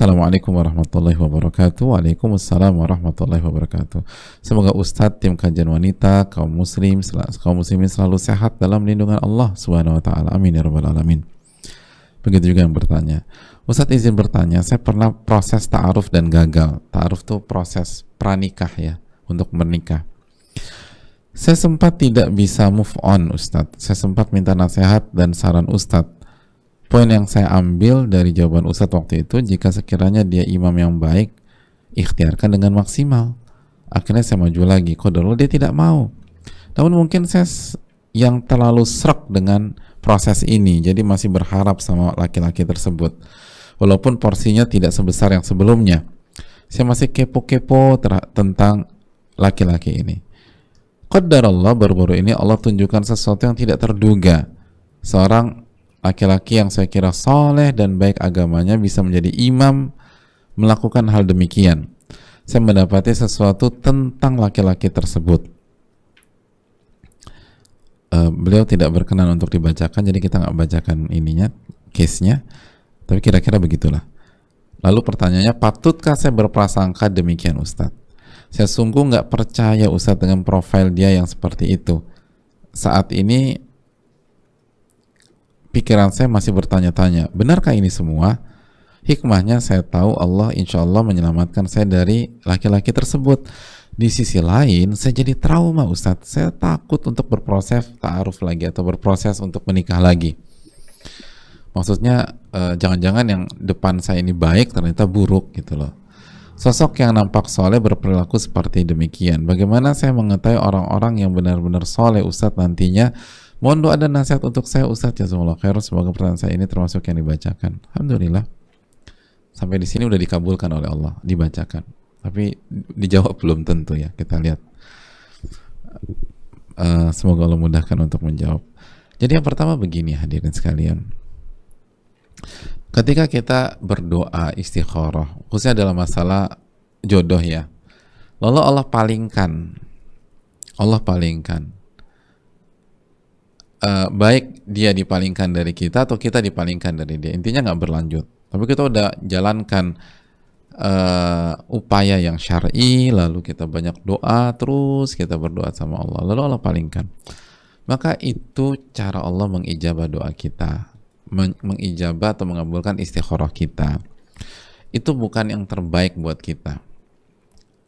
Assalamualaikum warahmatullahi wabarakatuh. Waalaikumsalam warahmatullahi wabarakatuh. Semoga Ustadz, tim kajian wanita, kaum muslimin selalu sehat dalam lindungan Allah Subhanahu wa taala. Amin ya rabbal alamin. Begitu juga yang bertanya. Ustadz izin bertanya, saya pernah proses ta'aruf dan gagal. Ta'aruf itu proses pranikah ya, untuk menikah. Saya sempat tidak bisa move on Ustadz. Saya sempat minta nasihat dan saran Ustadz. Poin yang saya ambil dari jawaban Ustadz waktu itu, jika sekiranya dia imam yang baik, ikhtiarkan dengan maksimal. Akhirnya saya maju lagi, qadarullah dia tidak mau. Namun mungkin saya yang terlalu srek dengan proses ini, jadi masih berharap sama laki-laki tersebut. Walaupun porsinya tidak sebesar yang sebelumnya. Saya masih kepo-kepo tentang laki-laki ini. Qadarullah baru-baru ini Allah tunjukkan sesuatu yang tidak terduga. Seorang laki-laki yang saya kira soleh dan baik agamanya bisa menjadi imam melakukan hal demikian. Saya mendapati sesuatu tentang laki-laki tersebut. Beliau tidak berkenan untuk dibacakan, jadi kita nggak bacakan ininya, case-nya. Tapi kira-kira begitulah. Lalu pertanyaannya, patutkah saya berprasangka demikian Ustadz? Saya sungguh nggak percaya Ustadz dengan profil dia yang seperti itu. Saat ini pikiran saya masih bertanya-tanya, benarkah ini semua? Hikmahnya saya tahu Allah insya Allah menyelamatkan saya dari laki-laki tersebut. Di sisi lain, saya jadi trauma Ustadz. Saya takut untuk berproses ta'aruf lagi atau berproses untuk menikah lagi. Maksudnya jangan-jangan yang depan saya ini baik ternyata buruk gitu loh. Sosok yang nampak soleh berperilaku seperti demikian. Bagaimana saya mengetahui orang-orang yang benar-benar soleh Ustadz nantinya? Mohon doa dan nasihat untuk saya Ustadz, jazakumullah khair. Semoga pertanyaan saya ini termasuk yang dibacakan. Alhamdulillah. Sampai di sini udah dikabulkan oleh Allah, dibacakan. Tapi dijawab belum tentu ya. Kita lihat. Semoga Allah mudahkan untuk menjawab. Jadi yang pertama begini hadirin sekalian. Ketika kita berdoa istikharah, khususnya dalam masalah jodoh ya. Lalu Allah palingkan. Baik dia dipalingkan dari kita atau kita dipalingkan dari dia, intinya nggak berlanjut. Tapi kita udah jalankan upaya yang syar'i, lalu kita banyak doa, terus kita berdoa sama Allah, lalu Allah palingkan. Maka itu cara Allah mengijabah doa kita, mengijabah atau mengabulkan istikharah kita. Itu bukan yang terbaik buat kita.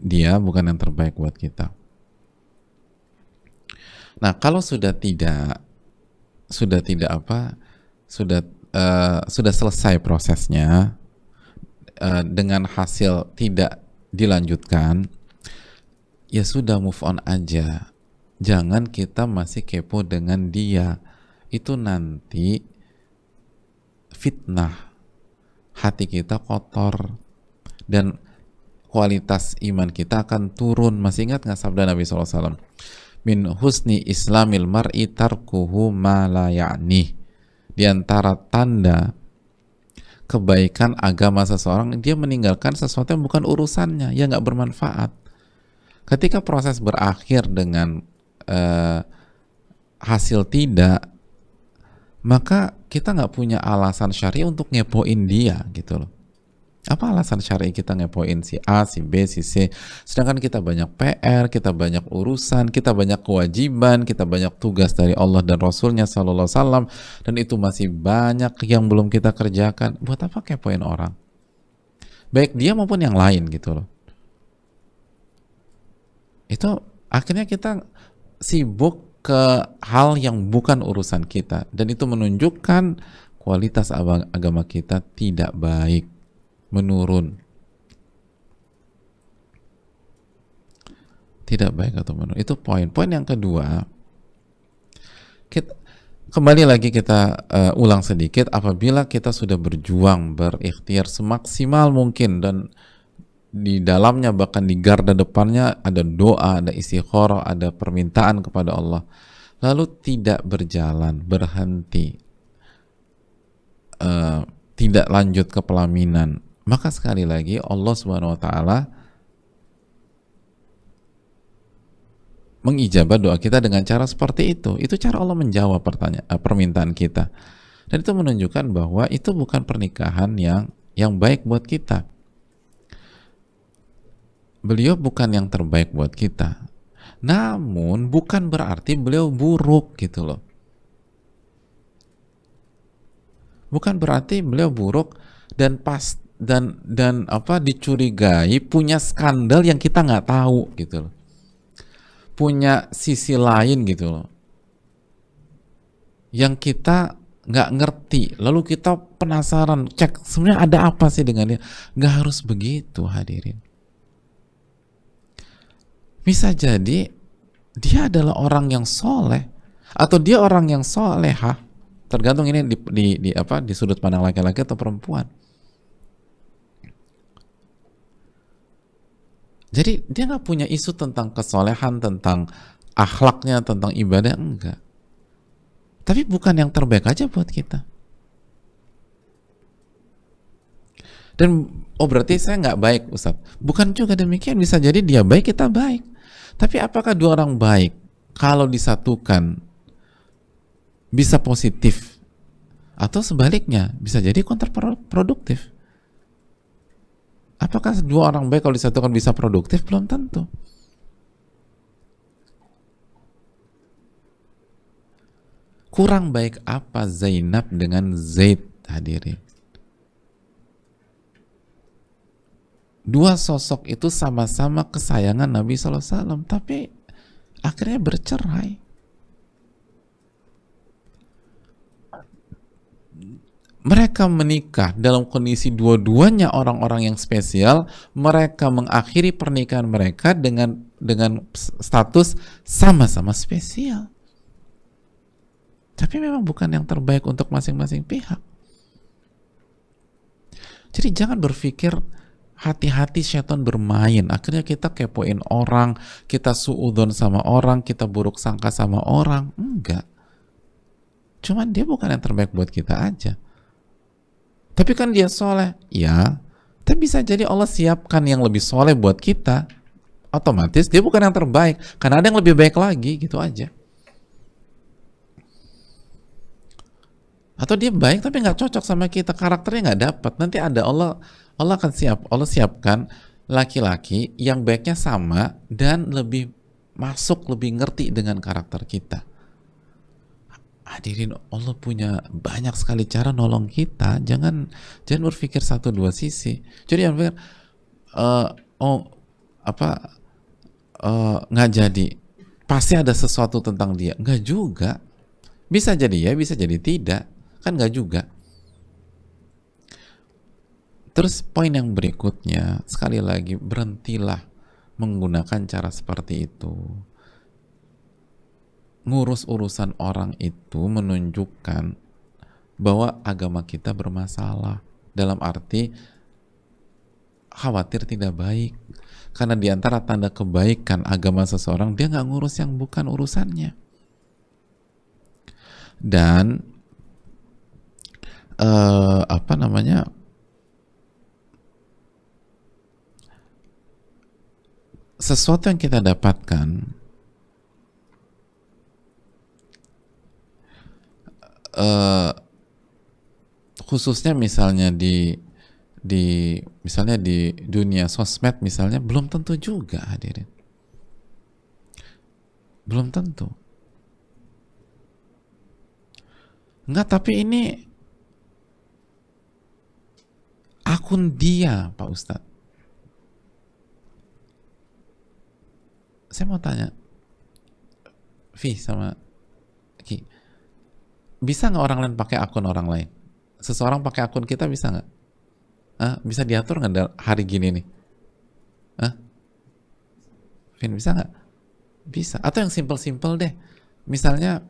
Dia bukan yang terbaik buat kita. Nah, kalau sudah selesai prosesnya dengan hasil tidak dilanjutkan, ya sudah, move on aja. Jangan kita masih kepo dengan dia. Itu nanti fitnah, hati kita kotor dan kualitas iman kita akan turun. Masih ingat nggak sabda Nabi SAW? Min husni islamil mar'i tarkuhu ma la ya'nih. Di antara tanda kebaikan agama seseorang, dia meninggalkan sesuatu yang bukan urusannya, yang nggak bermanfaat. Ketika proses berakhir dengan hasil tidak, maka kita nggak punya alasan syar'i untuk ngepoin dia gitu loh. Apa alasan syar'i kita ngepoin si A, si B, si C? Sedangkan kita banyak PR, kita banyak urusan, kita banyak kewajiban, kita banyak tugas dari Allah dan Rasulnya Sallallahu Alaihi Wasallam, dan itu masih banyak yang belum kita kerjakan. Buat apa kepoin orang? Baik dia maupun yang lain gitu loh. Itu akhirnya kita sibuk ke hal yang bukan urusan kita, dan itu menunjukkan kualitas agama kita tidak baik, menurun, tidak baik atau menurun. Itu poin yang kedua. Kembali lagi kita ulang sedikit. Apabila kita sudah berjuang, berikhtiar semaksimal mungkin, dan di dalamnya bahkan di garda depannya ada doa, ada istikharah, ada permintaan kepada Allah, lalu tidak berjalan, berhenti, tidak lanjut ke pelaminan, maka sekali lagi Allah Subhanahu wa taala mengijabah doa kita dengan cara seperti itu. Itu cara Allah menjawab permintaan kita. Dan itu menunjukkan bahwa itu bukan pernikahan yang yang baik buat kita. Beliau bukan yang terbaik buat kita, namun bukan berarti beliau buruk gitu loh. Bukan berarti beliau buruk dan dicurigai punya skandal yang kita nggak tahu gitu loh, punya sisi lain gitu loh, yang kita nggak ngerti, lalu kita penasaran cek sebenarnya ada apa sih dengan dia. Nggak harus begitu hadirin. Bisa jadi dia adalah orang yang soleh atau dia orang yang solehah, tergantung ini di sudut pandang laki-laki atau perempuan. Jadi dia nggak punya isu tentang kesolehan, tentang akhlaknya, tentang ibadah, enggak. Tapi bukan yang terbaik aja buat kita. Dan berarti saya nggak baik, Ustaz. Bukan juga demikian, bisa jadi dia baik, kita baik. Tapi apakah dua orang baik kalau disatukan bisa positif, atau sebaliknya bisa jadi kontraproduktif? Apakah dua orang baik kalau disatukan bisa produktif? Belum tentu. Kurang baik apa Zainab dengan Zaid, hadirin? Dua sosok itu sama-sama kesayangan Nabi SAW, tapi akhirnya bercerai. Mereka menikah dalam kondisi dua-duanya orang-orang yang spesial. Mereka mengakhiri pernikahan mereka dengan status sama-sama spesial. Tapi memang bukan yang terbaik untuk masing-masing pihak. Jadi jangan berpikir hati-hati syaitan bermain, akhirnya kita kepoin orang, kita suudzon sama orang, kita buruk sangka sama orang. Enggak. Cuman dia bukan yang terbaik buat kita aja. Tapi kan dia soleh, ya. Tapi bisa jadi Allah siapkan yang lebih soleh buat kita. Otomatis dia bukan yang terbaik, karena ada yang lebih baik lagi, gitu aja. Atau dia baik tapi nggak cocok sama kita, karakternya nggak dapat. Nanti ada Allah akan Allah siapkan laki-laki yang baiknya sama dan lebih masuk, lebih ngerti dengan karakter kita. Hadirin, Allah punya banyak sekali cara nolong kita. Jangan berpikir satu dua sisi. Jadi jangan berpikir nggak jadi, pasti ada sesuatu tentang dia. Nggak juga. Bisa jadi ya, bisa jadi tidak. Kan nggak juga. Terus poin yang berikutnya, sekali lagi, berhentilah menggunakan cara seperti itu. Ngurus urusan orang itu menunjukkan bahwa agama kita bermasalah, dalam arti khawatir tidak baik. Karena diantara tanda kebaikan agama seseorang, dia nggak ngurus yang bukan urusannya. Dan sesuatu yang kita dapatkan khususnya misalnya di dunia sosmed misalnya, belum tentu juga, hadirin. Belum tentu. Enggak, tapi ini akun dia, Pak Ustadz. Saya mau tanya, Vi sama Ki, bisa nggak orang lain pakai akun orang lain? Seseorang pakai akun kita bisa nggak? Bisa diatur nggak hari gini nih? Vin, bisa nggak? Bisa. Atau yang simple-simple deh. Misalnya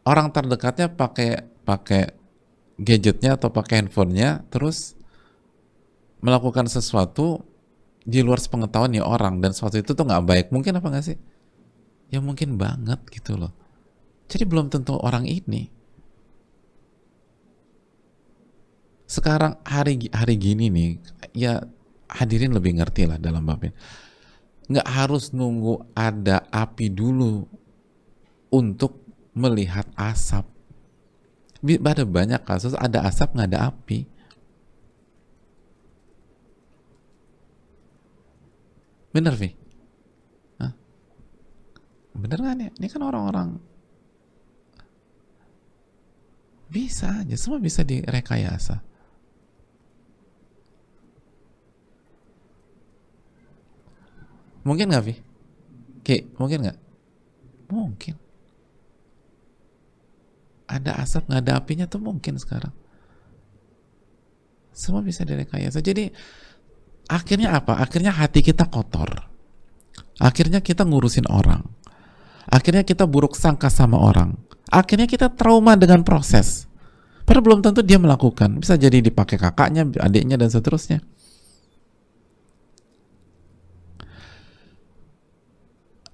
orang terdekatnya pakai gadgetnya atau pakai handphonenya, terus melakukan sesuatu di luar sepengetahuan ya orang, dan sesuatu itu tuh nggak baik. Mungkin apa nggak sih? Ya mungkin banget gitu loh. Jadi belum tentu orang ini. Sekarang hari gini nih, ya hadirin lebih ngerti lah dalam bab ini. Nggak harus nunggu ada api dulu untuk melihat asap. Ada banyak kasus ada asap nggak ada api. Bener, Vi? Hah? Bener kan ya? Ini kan orang-orang bisa aja, semua bisa direkayasa. Mungkin nggak, Vi? Mungkin nggak? Mungkin. Ada asap nggak ada apinya tuh mungkin sekarang. Semua bisa direkayasa. Jadi akhirnya apa? Akhirnya hati kita kotor. Akhirnya kita ngurusin orang. Akhirnya kita buruk sangka sama orang. Akhirnya kita trauma dengan proses. Padahal belum tentu dia melakukan. Bisa jadi dipakai kakaknya, adiknya, dan seterusnya.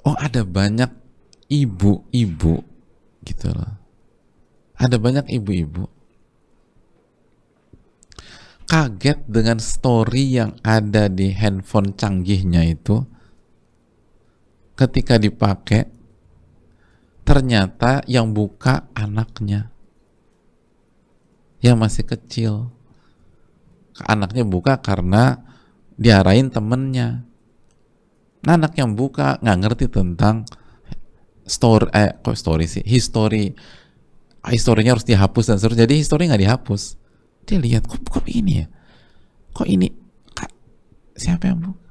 Oh, ada banyak ibu-ibu gitu loh. Ada banyak ibu-ibu kaget dengan story yang ada di handphone canggihnya itu. Ketika dipakai, ternyata yang buka anaknya yang masih kecil. Anaknya buka karena diarahin temennya. Nah, anak yang buka nggak ngerti tentang historinya harus dihapus dan seterusnya. Jadi histori nggak dihapus. Dia lihat kok ini ya, kok ini siapa yang buka?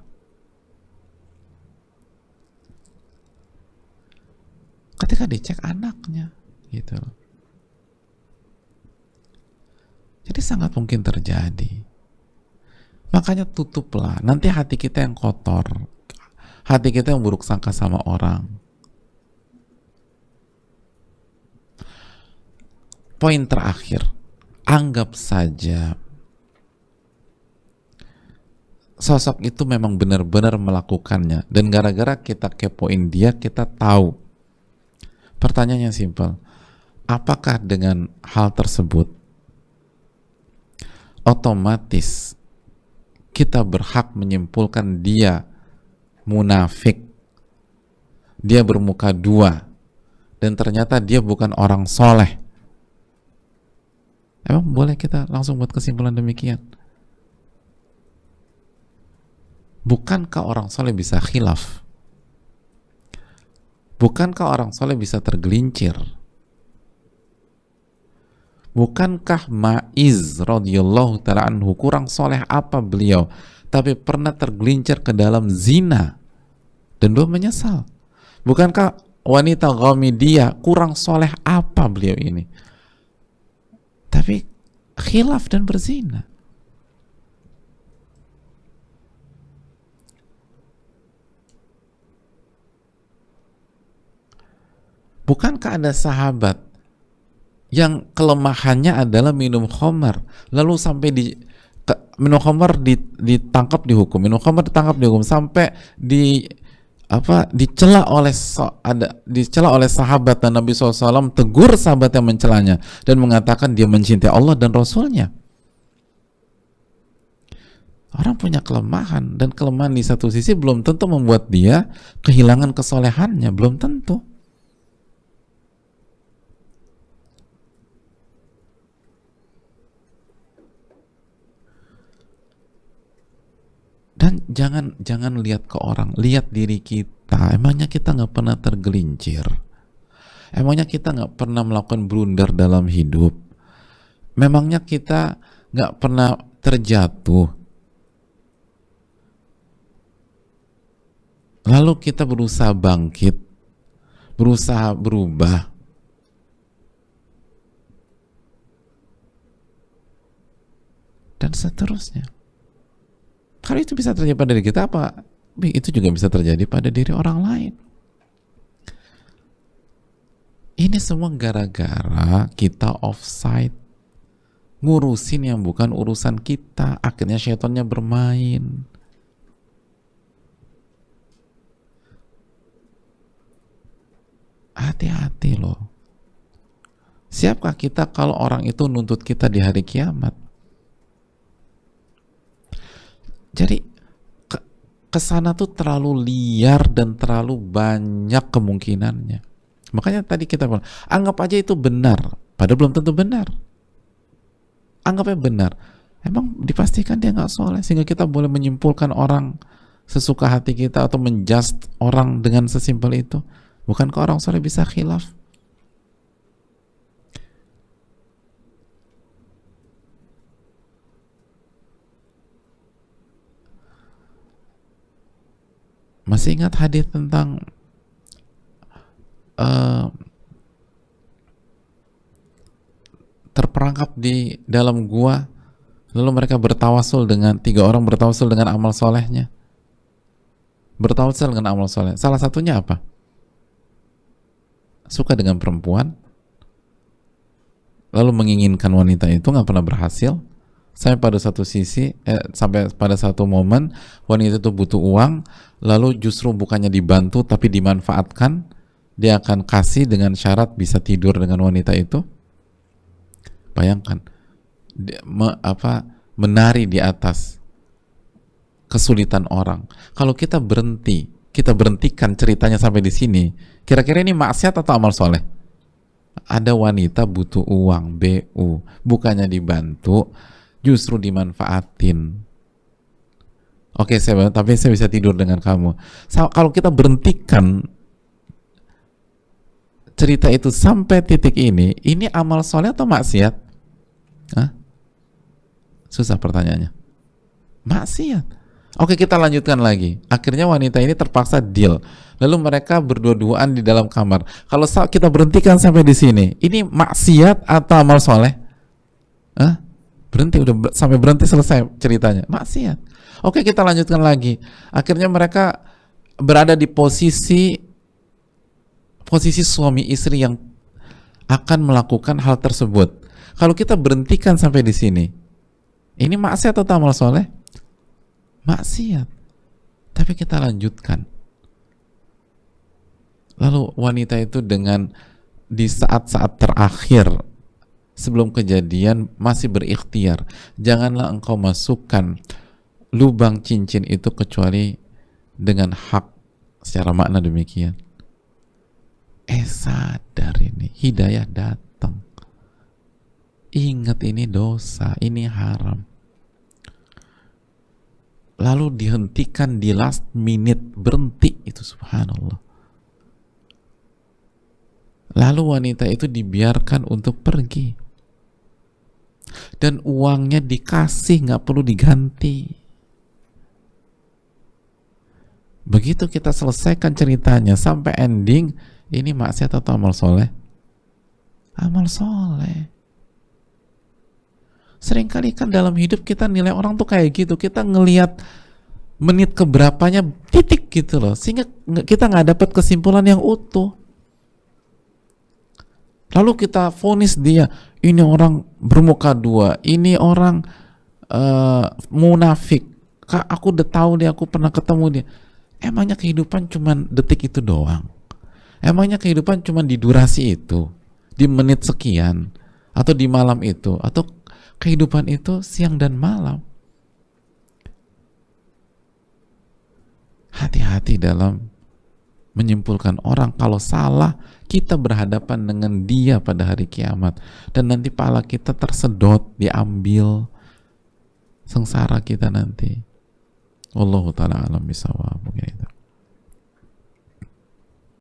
Ketika dicek anaknya gitu. Jadi sangat mungkin terjadi. Makanya tutuplah, nanti hati kita yang kotor, hati kita yang buruk sangka sama orang. Poin terakhir, anggap saja sosok itu memang benar-benar melakukannya, dan gara-gara kita kepoin dia, kita tahu. Pertanyaannya simpel, apakah dengan hal tersebut otomatis kita berhak menyimpulkan dia munafik, dia bermuka dua, dan ternyata dia bukan orang soleh? Emang boleh kita langsung buat kesimpulan demikian? Bukankah orang soleh bisa khilaf? Bukankah orang soleh bisa tergelincir? Bukankah Ma'iz radhiyallahu ta'ala anhu, kurang soleh apa beliau, tapi pernah tergelincir ke dalam zina dan beliau menyesal? Bukankah wanita Ghamidiyah, kurang soleh apa beliau ini, tapi khilaf dan berzina? Bukankah ada sahabat yang kelemahannya adalah minum khamar, lalu sampai minum khamar ditangkap dihukum, minum khamar ditangkap dihukum, sampai dicela oleh sahabat, dan Nabi SAW tegur sahabat yang mencelanya dan mengatakan dia mencintai Allah dan Rasulnya. Orang punya kelemahan, dan kelemahan di satu sisi belum tentu membuat dia kehilangan kesolehannya, belum tentu. Dan jangan lihat ke orang, lihat diri kita. Emangnya kita nggak pernah tergelincir? Emangnya kita nggak pernah melakukan blunder dalam hidup? Memangnya kita nggak pernah terjatuh? Lalu kita berusaha bangkit, berusaha berubah. Dan seterusnya. Kalau itu bisa terjadi pada diri kita, apa itu juga bisa terjadi pada diri orang lain. Ini semua gara-gara kita offside, ngurusin yang bukan urusan kita. Akhirnya syaitannya bermain. Hati-hati loh. Siapkah kita kalau orang itu nuntut kita di hari kiamat? Jadi kesana tuh terlalu liar dan terlalu banyak kemungkinannya. Makanya tadi kita bilang, anggap aja itu benar. Padahal belum tentu benar. Anggapnya benar. Emang dipastikan dia nggak soleh, sehingga kita boleh menyimpulkan orang sesuka hati kita atau menjudge orang dengan sesimpel itu? Bukankah orang soleh bisa khilaf? Masih ingat hadis tentang terperangkap di dalam gua, lalu mereka bertawasul dengan, 3 orang bertawasul dengan amal solehnya, bertawasul dengan amal soleh. Salah satunya apa? Suka dengan perempuan, lalu menginginkan wanita itu, nggak pernah berhasil. Sampai pada satu momen wanita itu butuh uang, lalu justru bukannya dibantu tapi dimanfaatkan. Dia akan kasih dengan syarat bisa tidur dengan wanita itu. Bayangkan, menari di atas kesulitan orang. Kalau kita berhentikan ceritanya sampai di sini, kira-kira ini maksiat atau amal soleh? Ada wanita butuh uang, BU, bukannya dibantu, justru dimanfaatin. Oke, tapi saya bisa tidur dengan kamu. Kalau kita berhentikan cerita itu sampai titik ini amal soleh atau maksiat? Hah? Susah pertanyaannya. Maksiat. Oke, kita lanjutkan lagi. Akhirnya wanita ini terpaksa deal. Lalu mereka berdua-duaan di dalam kamar. Kalau kita berhentikan sampai di sini, ini maksiat atau amal soleh? Hah? Berhenti, sampai berhenti, selesai ceritanya. Maksiat. Oke, kita lanjutkan lagi. Akhirnya mereka berada di posisi suami istri yang akan melakukan hal tersebut. Kalau kita berhentikan sampai di sini, ini maksiat atau amal soleh? Maksiat. Tapi kita lanjutkan. Lalu wanita itu di saat-saat terakhir sebelum kejadian masih berikhtiar, janganlah engkau masukkan lubang cincin itu kecuali dengan hak, secara makna demikian. Sadar ini, hidayah datang. Ingat ini dosa, ini haram. Lalu dihentikan di last minute, berhenti itu, subhanallah. Lalu wanita itu dibiarkan untuk pergi. Dan uangnya dikasih, nggak perlu diganti. Begitu kita selesaikan ceritanya sampai ending, ini maksiat atau amal soleh? Amal soleh. Seringkali kan dalam hidup kita nilai orang tuh kayak gitu, kita ngelihat menit keberapanya titik gitu loh, sehingga kita nggak dapat kesimpulan yang utuh. Lalu kita vonis dia, ini orang bermuka dua, ini orang munafik. Kak, aku udah tahu dia, aku pernah ketemu dia. Emangnya kehidupan cuman detik itu doang? Emangnya kehidupan cuman di durasi itu, di menit sekian, atau di malam itu, atau kehidupan itu siang dan malam? Hati-hati dalam menyimpulkan orang. Kalau salah, kita berhadapan dengan dia pada hari kiamat, dan nanti pahala kita tersedot, diambil, sengsara kita nanti. Wallahu ta'ala alam bisawab.